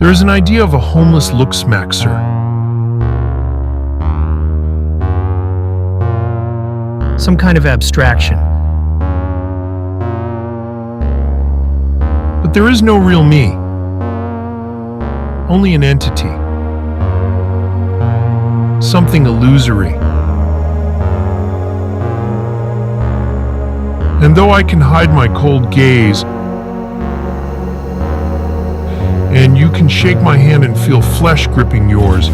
There's an idea of a homeless Looksmaxxer. Some kind of abstraction. But there is no real me. Only an entity. Something illusory. And though I can hide my cold gaze, and you can shake my hand and feel flesh gripping yours,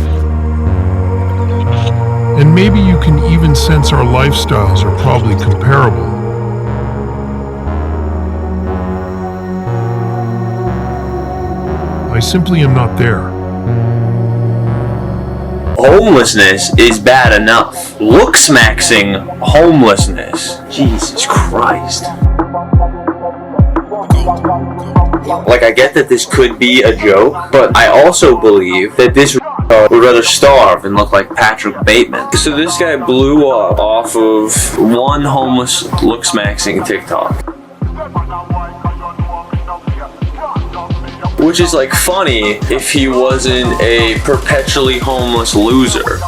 and maybe you can even sense our lifestyles are probably comparable. I simply am not there. Homelessness is bad enough. Looksmaxxing homelessness. Jesus Christ. Like, I get that this could be a joke, but I also believe that this would rather starve and look like Patrick Bateman. So this guy blew up off of one homeless Looksmaxxing TikTok. Which is like funny if he wasn't a perpetually homeless loser.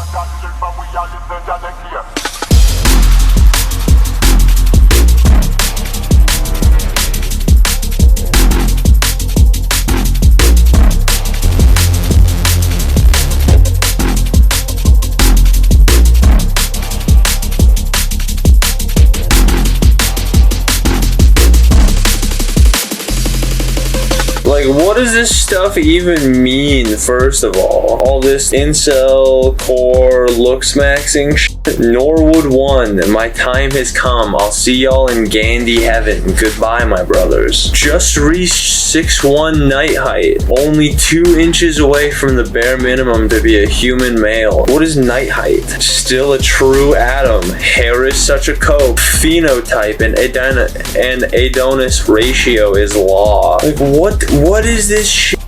Like, what does this stuff even mean, first of all? All this incel, core, Looksmaxxing shit? Norwood 1, my time has come. I'll see y'all in Gandhi heaven. Goodbye, my brothers. Just reached 6'1" night height. Only 2 inches away from the bare minimum to be a human male. What is night height? Still a true atom. Hair is such a cope. Phenotype and Adonis ratio is law. Like, what is this shit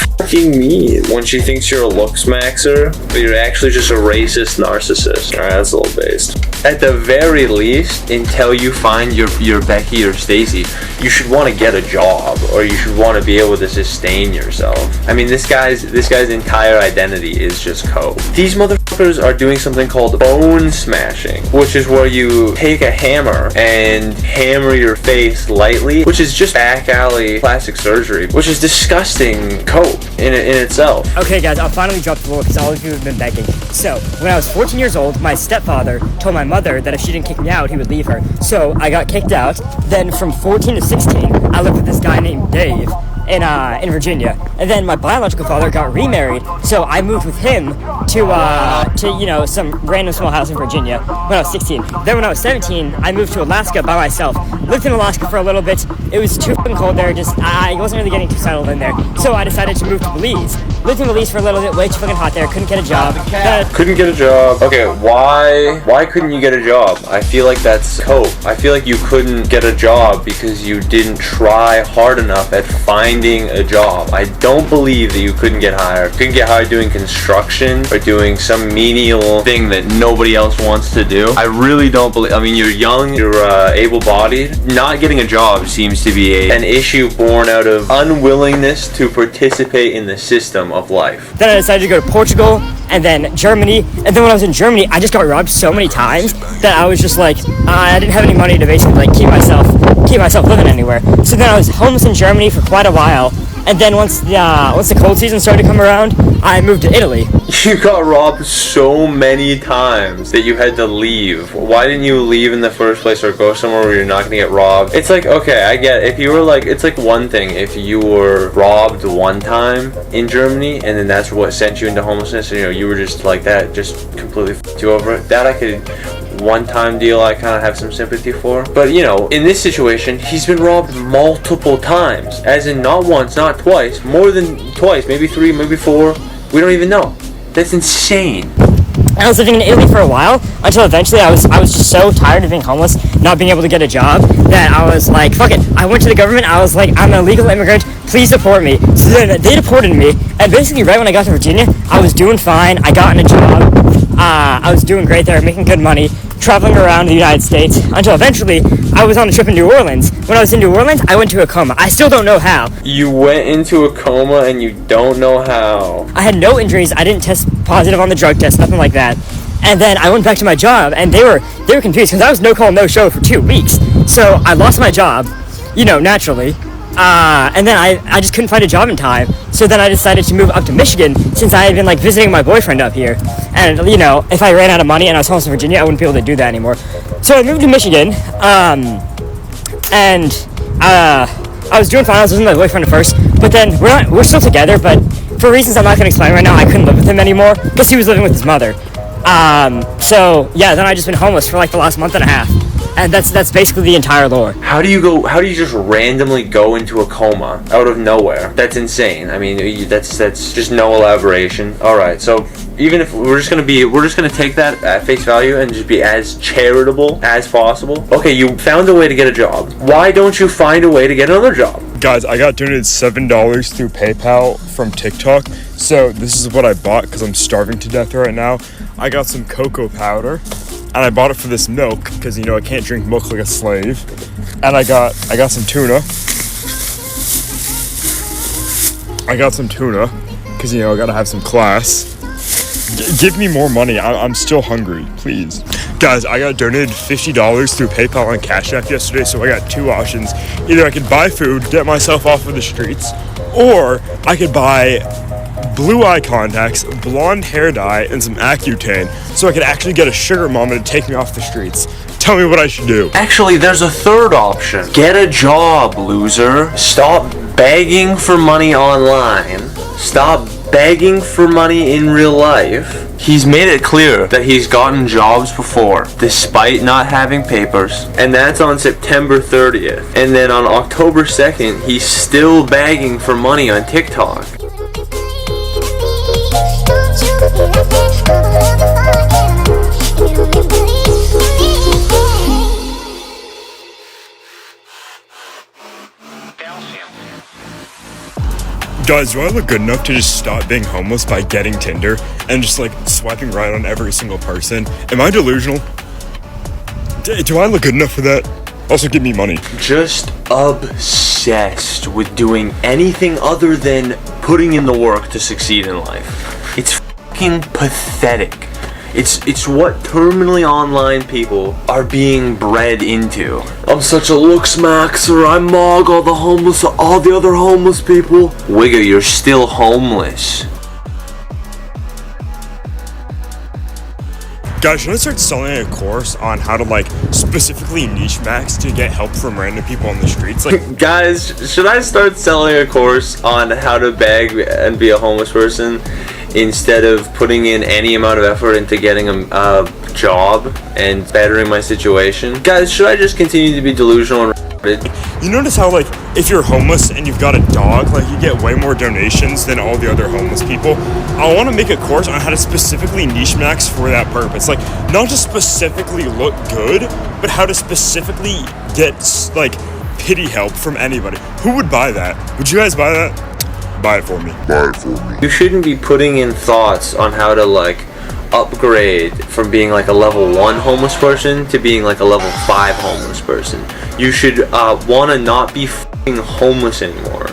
fucking mean? When she thinks you're a Looksmaxxer, but you're actually just a racist narcissist. Alright, that's a little based. At the very least, until you find your Becky or Stacy, you should want to get a job, or you should want to be able to sustain yourself. I mean, this guy's entire identity is just coke. These motherfuckers are doing something called bone smashing, which is where you take a hammer and hammer your face lightly, which is just back alley plastic surgery, which is disgusting coke in itself. Okay guys, I'll finally drop the rule because all of you have been begging. So, when I was 14 years old, my stepfather told my mother that if she didn't kick me out, he would leave her. So, I got kicked out. Then from 14 to 16, I lived with this guy named Dave in Virginia. And then my biological father got remarried, so I moved with him to some random small house in Virginia when I was 16. Then when I was 17, I moved to Alaska by myself. Lived in Alaska for a little bit. It was too fucking cold there, I wasn't really getting too settled in there. So I decided to move to Belize. Lived in Belize for a little bit, way too fucking hot there, couldn't get a job. Couldn't get a job. Okay, why couldn't you get a job? I feel like that's cope. I feel like you couldn't get a job because you didn't try hard enough at finding a job. I don't believe that you couldn't get hired. Couldn't get hired doing construction or doing some menial thing that nobody else wants to do. I really don't believe. I mean, you're young, you're able-bodied. Not getting a job seems to be an issue born out of unwillingness to participate in the system of life. Then I decided to go to Portugal and then Germany. And then when I was in Germany, I just got robbed so many times that I was just like, I didn't have any money to basically like keep myself living anywhere. So then I was homeless in Germany for quite a while. And then once the cold season started to come around, I moved to Italy. You got robbed so many times that you had to leave. Why didn't you leave in the first place or go somewhere where you're not going to get robbed? It's like, okay, I get it. If you were like, it's like one thing if you were robbed one time in Germany and then that's what sent you into homelessness and you were just like that, just completely f***ed you over. That I could... one-time deal I kind of have some sympathy for. But in this situation, he's been robbed multiple times. As in not once, not twice, more than twice, maybe 3, maybe 4. We don't even know. That's insane. I was living in Italy for a while until eventually I was just so tired of being homeless, not being able to get a job, that I was like, fuck it. I went to the government, I was like, I'm an illegal immigrant, please deport me. So then they deported me, and basically right when I got to Virginia, I was doing fine, I got in a job, I was doing great there, making good money. traveling around the United States until eventually I was on a trip in New Orleans. When I was in New Orleans, I went into a coma. I still don't know how. You went into a coma and you don't know how. I had no injuries. I didn't test positive on the drug test, nothing like that. And then I went back to my job, and they were confused because I was no call, no show for 2 weeks. So I lost my job, naturally. And then I just couldn't find a job in time. So then I decided to move up to Michigan since I had been visiting my boyfriend up here. And if I ran out of money and I was homeless in Virginia, I wouldn't be able to do that anymore. So I moved to Michigan, and I was doing fine. I was with my boyfriend at first, but then we're still together. But for reasons I'm not gonna explain right now, I couldn't live with him anymore because he was living with his mother. So yeah, then I just been homeless for the last month and a half. And that's basically the entire lore. How do you just randomly go into a coma out of nowhere? That's insane. I mean, that's just no elaboration. All right, so even if we're just gonna take that at face value and just be as charitable as possible. Okay, you found a way to get a job. Why don't you find a way to get another job? Guys, I got donated $7 through PayPal from TikTok. So this is what I bought because I'm starving to death right now. I got some cocoa powder. And I bought it for this milk because I can't drink milk like a slave. And I got some tuna. I got some tuna because I gotta have some class. Give me more money. I'm still hungry, please. Guys, I got donated $50 through PayPal and Cash App yesterday, so I got two options. Either I could buy food, get myself off of the streets, or I could buy blue eye contacts, blonde hair dye, and some Accutane, so I could actually get a sugar mama to take me off the streets. Tell me what I should do. Actually, there's a third option. Get a job, loser. Stop begging for money online. Stop begging for money in real life. He's made it clear that he's gotten jobs before, despite not having papers. And that's on September 30th. And then on October 2nd, he's still begging for money on TikTok. Guys, do I look good enough to just stop being homeless by getting Tinder and just swiping right on every single person? Am I delusional? Do I look good enough for that? Also, give me money. Just obsessed with doing anything other than putting in the work to succeed in life. It's fucking pathetic. It's what terminally online people are being bred into. I'm such a Looksmaxxer, I mog all the other homeless people. Wigga, you're still homeless. Guys, should I start selling a course on how to specifically niche max to get help from random people on the streets? Guys, should I start selling a course on how to beg and be a homeless person instead of putting in any amount of effort into getting a job and bettering my situation? Guys, should I just continue to be delusional and retarded? You notice how if you're homeless and you've got a dog, you get way more donations than all the other homeless people? I want to make a course on how to specifically niche max for that purpose. Not to specifically look good, but how to specifically get pity help from anybody. Who would buy that? Would you guys buy that? Buy it for me. You shouldn't be putting in thoughts on how to upgrade from being a level 1 homeless person to being a level 5 homeless person. You should want to not be f***ing homeless anymore.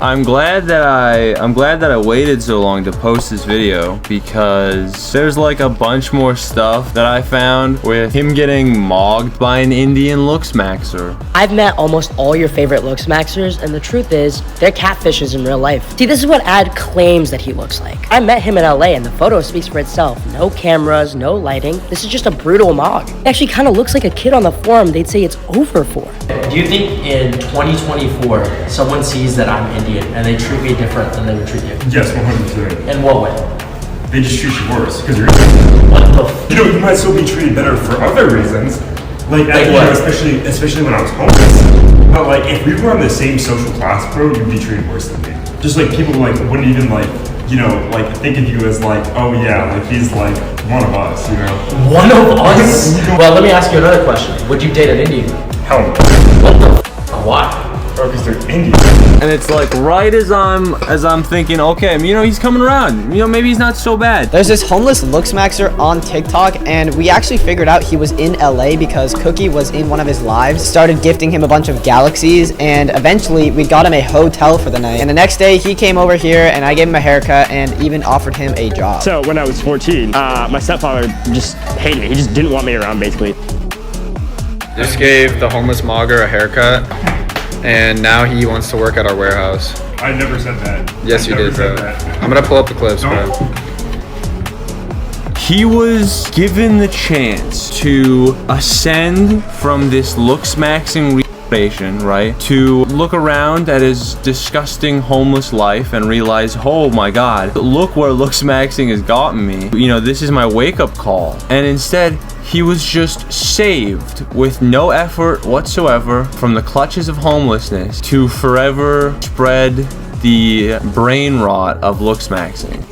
I'm glad that I waited so long to post this video because there's a bunch more stuff that I found with him getting mogged by an Indian Looksmaxxer. I've met almost all your favorite Looksmaxxers, and the truth is, they're catfishes in real life. See, this is what Ad claims that he looks like. I met him in LA, and the photo speaks for itself. No cameras, no lighting. This is just a brutal mog. He actually kind of looks like a kid on the forum they'd say it's over for. Do you think in 2024, someone sees that I'm Indian and they treat me different than they would treat you? Yes, 100%. In what way? They just treat you worse because you're Indian. What the You might still be treated better for other reasons. Especially when I was homeless. But if we were on the same social class, bro, you'd be treated worse than me. Just people wouldn't even think of you as oh yeah, he's one of us, One of us? Well, let me ask you another question. Would you date an Indian? Hell no. What the f? Why? Oh, because they're Indian. And it's like right as I'm thinking, okay, you know, he's coming around. You know, maybe he's not so bad. There's this homeless Looksmaxxer on TikTok, and we actually figured out he was in LA because Cookie was in one of his lives, started gifting him a bunch of galaxies, and eventually we got him a hotel for the night. And the next day he came over here and I gave him a haircut and even offered him a job. So when I was 14, my stepfather just hated me. He just didn't want me around, basically. Just gave the homeless mogger a haircut, and now he wants to work at our warehouse. I never said that. Yes, you did, bro. I'm gonna pull up the clips, bro. He was given the chance to ascend from this Looksmaxxing right, to look around at his disgusting homeless life and realize, oh my god, look where Looksmaxxing has gotten me. You know, this is my wake-up call. And instead, he was just saved with no effort whatsoever from the clutches of homelessness to forever spread the brain rot of Looksmaxxing.